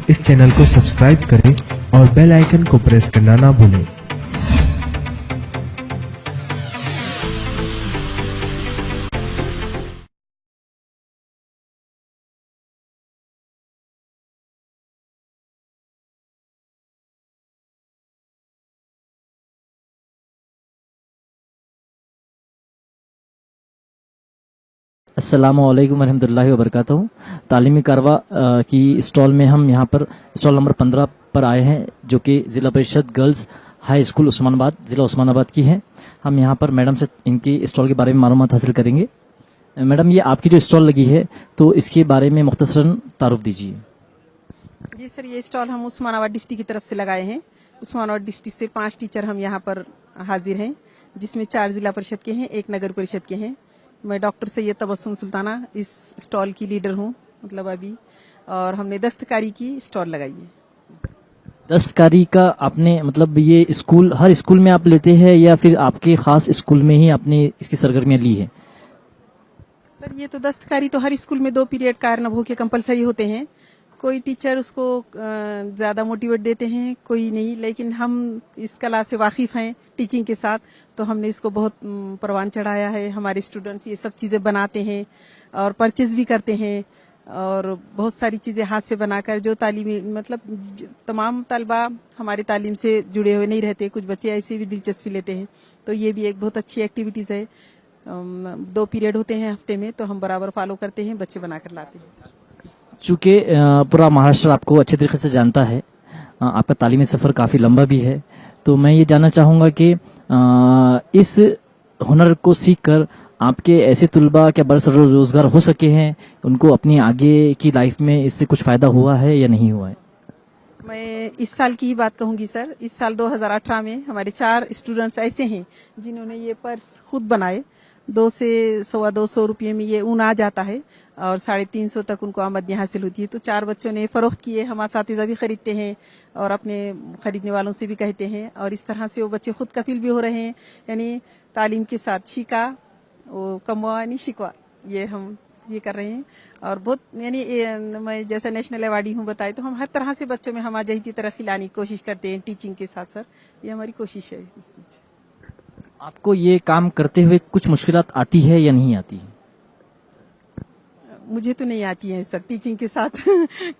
इस चैनल को सब्सक्राइब करें और बेल आइकन को प्रेस करना ना भूलें। अस्सलामुअलैकुम वरहमतुल्लाहि वबरकातुहू। तालीमी कारवा की स्टॉल में हम यहाँ पर स्टॉल नंबर 15 पर आए हैं, जो कि ज़िला परिषद गर्ल्स हाई स्कूल उस्मानाबाद, ज़िला उस्मानाबाद की है। हम यहाँ पर मैडम से इनकी स्टॉल के बारे में मालूमात हासिल करेंगे। मैडम, ये आपकी जो स्टॉल लगी है, तो इसके बारे में मुख्तसरन तारुफ दीजिए। जी सर, ये स्टॉल हम उस्मानाबाद डिस्ट्रिक्ट की तरफ से लगाए हैं। उस्मानाबाद डिस्ट्रिक्ट से 5 टीचर हम यहाँ पर हाजिर हैं, जिसमें 4 जिला परिषद के हैं, 1 नगर परिषद के हैं। मैं डॉक्टर सैयद तबस्सुम सुल्ताना इस स्टॉल की लीडर हूँ, मतलब अभी, और हमने दस्तकारी की स्टॉल लगाई है। दस्तकारी का आपने मतलब ये स्कूल, हर स्कूल में आप लेते हैं या फिर आपके खास स्कूल में ही आपने इसकी सरगर्मियाँ ली है? सर, ये तो दस्तकारी तो हर स्कूल में 2 पीरियड कार्नब होके कंपलसरी होते हैं। कोई टीचर उसको ज़्यादा मोटिवेट देते हैं, कोई नहीं, लेकिन हम इस कला से वाकिफ़ हैं टीचिंग के साथ, तो हमने इसको बहुत परवान चढ़ाया है। हमारे स्टूडेंट्स ये सब चीज़ें बनाते हैं और परचेज भी करते हैं, और बहुत सारी चीज़ें हाथ से बनाकर, जो तालीमी मतलब तमाम तलबा हमारी तालीम से जुड़े हुए नहीं रहते, कुछ बच्चे ऐसे भी दिलचस्पी लेते हैं, तो ये भी एक बहुत अच्छी एक्टिविटीज़ है। 2 पीरियड होते हैं हफ्ते में, तो हम बराबर फॉलो करते हैं, बच्चे बनाकर लाते हैं। चूँकि पूरा महाराष्ट्र आपको अच्छे तरीके से जानता है, आपका तालीमी सफ़र काफ़ी लंबा भी है, तो मैं ये जानना चाहूँगा कि इस हुनर को सीखकर आपके ऐसे तुलबा क्या बरसर रोज़गार हो सके हैं, उनको अपनी आगे की लाइफ में इससे कुछ फ़ायदा हुआ है या नहीं हुआ है? मैं इस साल की ही बात कहूँगी सर। इस साल 2018 में हमारे 4 स्टूडेंट्स ऐसे हैं जिन्होंने ये पर्स खुद बनाए। 2 से 225 रुपये में ये ऊन आ जाता है और 350 तक उनको आमदनी हासिल होती है। तो 4 बच्चों ने फ़रोख्त किए, हम असातिज़ा भी खरीदते हैं और अपने खरीदने वालों से भी कहते हैं, और इस तरह से वो बच्चे खुद कफील भी हो रहे हैं। यानी तालीम के साथ शिका वो कमवा नहीं शिकवा, ये हम ये कर रहे हैं। और बहुत यानी मैं जैसा नेशनल अवार्डी हूँ बताए, तो हम हर तरह से बच्चों में हम आजाही की तरह लाने की कोशिश करते हैं टीचिंग के साथ। सर, ये हमारी कोशिश है। आपको ये काम करते हुए कुछ मुश्किलात आती है या नहीं आती है? मुझे तो नहीं आती है सर, टीचिंग के साथ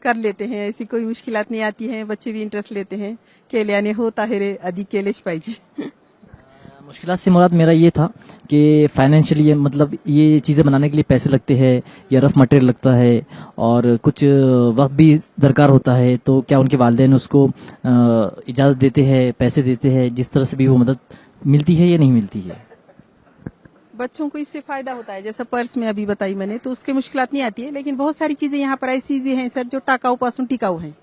कर लेते हैं, ऐसी कोई मुश्किलात नहीं आती हैं। बच्चे भी इंटरेस्ट लेते हैं। केल्याने होता है रे अधिक केलेश पाइजे। मुश्किलात से मुराद मेरा ये था कि फाइनेंशियली, मतलब ये चीज़ें बनाने के लिए पैसे लगते हैं या रफ मटेरियल लगता है और कुछ वक्त भी दरकार होता है, तो क्या उनके वालिदैन उसको इजाज़त देते हैं, पैसे देते हैं, जिस तरह से भी वो मदद मिलती है या नहीं मिलती है? बच्चों को इससे फायदा होता है, जैसा पर्स में अभी बताई मैंने, तो उसके मुश्किलात नहीं आती है। लेकिन बहुत सारी चीजें यहाँ पर ऐसी भी हैं सर जो टाकाऊ पासून टिकाऊ हैं,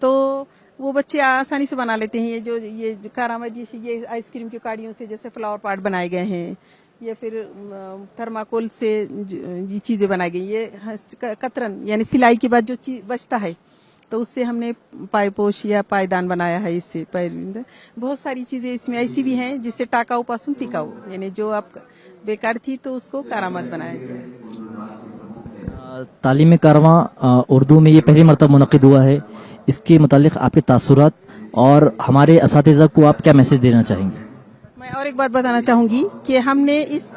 तो वो बच्चे आसानी से बना लेते हैं। ये जो कारामद, ये आइसक्रीम की काड़ियों से जैसे फ्लावर पॉट बनाए गए हैं, या फिर थर्माकोल से ये चीजें बनाई गई, ये कतरन यानी सिलाई के बाद जो चीज बचता है, तो उससे हमने पायपोश या पायदान बनाया है। इससे बहुत सारी चीजें इसमें ऐसी भी हैं जिससे टाकाऊ पासून टिकाऊ, यानी जो आप बेकार थी तो उसको कारामद बनाया गया है। तालीम कारवां उर्दू में ये पहली मरतबा मुनक़िद हुआ है, इसके मुतालिक आपके तासुरात और हमारे असातिज़ा को आप क्या मैसेज देना चाहेंगे? मैं और एक बात बताना चाहूँगी कि हमने इस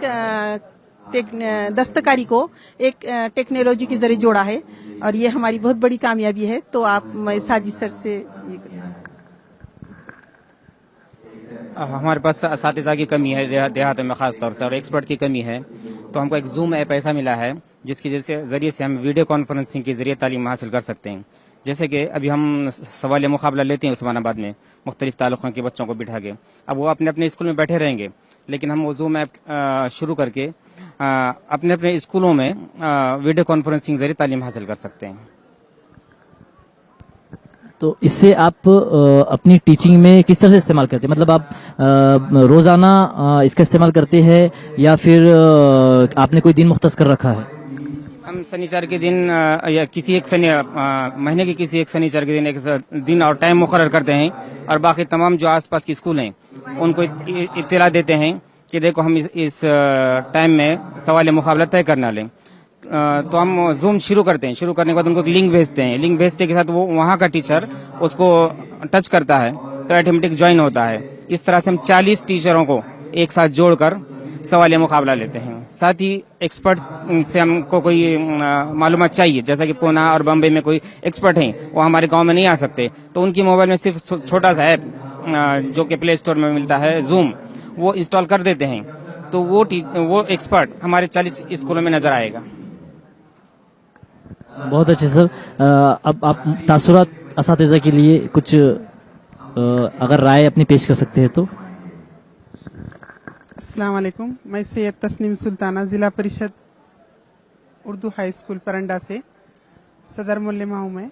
दस्तकारी को एक टेक्नोलॉजी के जरिए जोड़ा है, और ये हमारी बहुत बड़ी कामयाबी है। तो आप, मैं साजिद सर से ये हमारे पास असातिज़ा की कमी है देहात में ख़ास तौर से, और एक्सपर्ट की कमी है। तो हमको एक जूम ऐप ऐसा मिला है जिसकी ज़रिए से हम वीडियो कॉन्फ्रेंसिंग के ज़रिए तालीम हासिल कर सकते हैं। जैसे कि अभी हम सवाल मुकाबला लेते हैं उस्मानाबाद में मुख्तलिफ ताल्लुक़ों के बच्चों को बिठा के। अब वो अपने अपने स्कूल में बैठे रहेंगे, लेकिन हम वो जूम ऐप शुरू करके अपने अपने स्कूलों में वीडियो कॉन्फ्रेंसिंग ज़रिए तालीम हासिल कर सकते हैं। तो इससे आप अपनी टीचिंग में किस तरह से इस्तेमाल करते हैं? मतलब आप रोज़ाना इसका इस्तेमाल करते हैं या फिर आपने कोई दिन मुख्तस कर रखा है? ہم سنیچر کے دن یا کسی ایک مہینے کے کسی ایک سنیچر کے دن ایک دن اور ٹائم مقرر کرتے ہیں اور باقی تمام جو آس پاس کی اسکول ہیں ان کو اطلاع دیتے ہیں کہ دیکھو ہم اس ٹائم میں سوال مقابلہ طے کرنا لیں. تو ہم زوم شروع کرتے ہیں. شروع کرنے کے بعد ان کو ایک لنک بھیجتے ہیں. لنک بھیجتے کے ساتھ وہ وہاں کا ٹیچر اس کو ٹچ کرتا ہے تو آٹومیٹک جوائن ہوتا ہے. اس طرح سے ہم 40 ٹیچروں کو ایک ساتھ جوڑ کر سوال مقابلہ لیتے ہیں. ساتھ ہی ایکسپرٹ سے ہم کو کوئی معلومات چاہیے, جیسا کہ پونا اور بمبئی میں کوئی ایکسپرٹ ہیں وہ ہمارے گاؤں میں نہیں آ سکتے, تو ان کی موبائل میں صرف چھوٹا سا ایپ جو کہ پلے اسٹور میں ملتا ہے زوم, وہ انسٹال کر دیتے ہیں تو وہ ایکسپرٹ ہمارے 40 اسکولوں میں نظر آئے گا. بہت اچھے سر. اب آپ تاثرات اساتذہ کے لیے کچھ اگر رائے اپنی پیش کر سکتے ہیں تو. السلام علیکم, میں سید تسنیم سلطانہ ضلع پریشد اردو ہائی اسکول پرنڈا سے صدر ملمہ ہوں. میں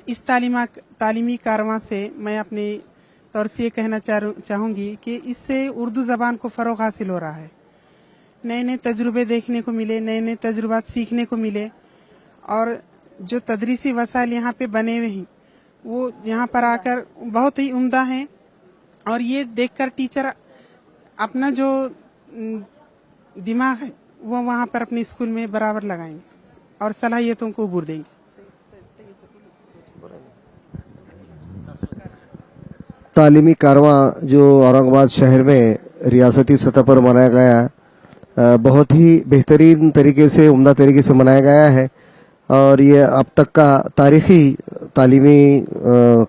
اس تعلیمی کارواں سے میں اپنے طور سے یہ کہنا چاہوں گی کہ اس سے اردو زبان کو فروغ حاصل ہو رہا ہے. نئے نئے تجربے دیکھنے کو ملے, نئے نئے تجربات سیکھنے کو ملے, اور جو تدریسی وسائل یہاں پہ بنے ہوئے ہیں وہ یہاں پر آ کر بہت ہی عمدہ ہیں, اور یہ دیکھ کر ٹیچر اپنا جو دماغ ہے وہ وہاں پر اپنے اسکول میں برابر لگائیں گے اور صلاحیتوں کو ابھر دیں گے. تعلیمی کارواں جو اورنگ آباد شہر میں ریاستی سطح پر منایا گیا, بہت ہی بہترین طریقے سے, عمدہ طریقے سے منایا گیا ہے, اور یہ اب تک کا تاریخی تعلیمی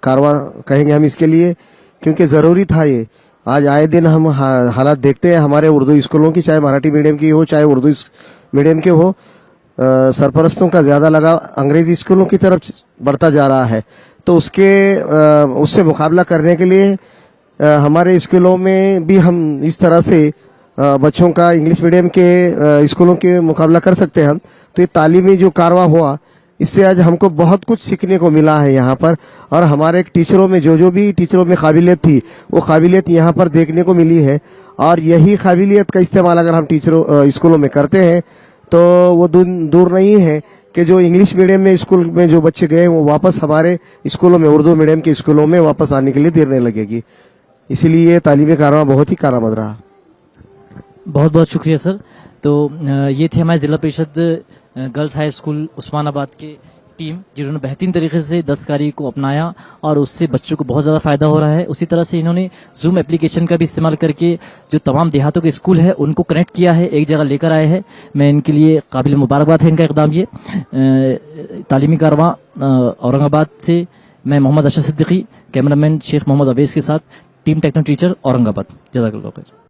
کارواں کہیں گے ہم اس کے لیے, کیونکہ ضروری تھا یہ. آج آئے دن ہم حالات دیکھتے ہیں ہمارے اردو اسکولوں کی, چاہے مراٹھی میڈیم کی ہو چاہے اردو میڈیم کے ہو, سرپرستوں کا زیادہ لگاؤ انگریزی اسکولوں کی طرف بڑھتا جا رہا ہے. تو اس سے مقابلہ کرنے کے لیے ہمارے اسکولوں میں بھی ہم اس طرح سے بچوں کا انگلش میڈیم کے اسکولوں کے مقابلہ کر سکتے ہیں. تو یہ تعلیمی جو کارواں ہوا, اس سے آج ہم کو بہت کچھ سیکھنے کو ملا ہے یہاں پر, اور ہمارے ٹیچروں میں جو بھی ٹیچروں میں قابلیت تھی وہ قابلیت یہاں پر دیکھنے کو ملی ہے. اور یہی قابلیت کا استعمال اگر ہم اسکولوں میں کرتے ہیں تو وہ دور نہیں ہے کہ جو انگلش میڈیم میں اسکول میں جو بچے گئے وہ واپس ہمارے اسکولوں میں, اردو میڈیم کے اسکولوں میں واپس آنے کے لیے دیر نہیں لگے گی. اسی لیے یہ تعلیمی کارواں بہت ہی کارآمد رہا. بہت بہت شکریہ سر. تو یہ تھے ہمارے ضلع پریشد گرلز ہائی اسکول عثمان آباد کے ٹیم, جنہوں نے بہترین طریقے سے دستکاری کو اپنایا اور اس سے بچوں کو بہت زیادہ فائدہ ہو رہا ہے. اسی طرح سے انہوں نے زوم اپلیکیشن کا بھی استعمال کر کے جو تمام دیہاتوں کے اسکول ہے ان کو کنیکٹ کیا ہے, ایک جگہ لے کر آئے ہیں. میں ان کے لیے قابل مبارکباد ہے ان کا اقدام. یہ تعلیمی کارواں اورنگ آباد سے میں محمد اشرف صدیقی, کیمرہ مین شیخ محمد اویس کے ساتھ ٹیم ٹیکنو ٹیچر اورنگ آباد. جزاک اللہ خیر.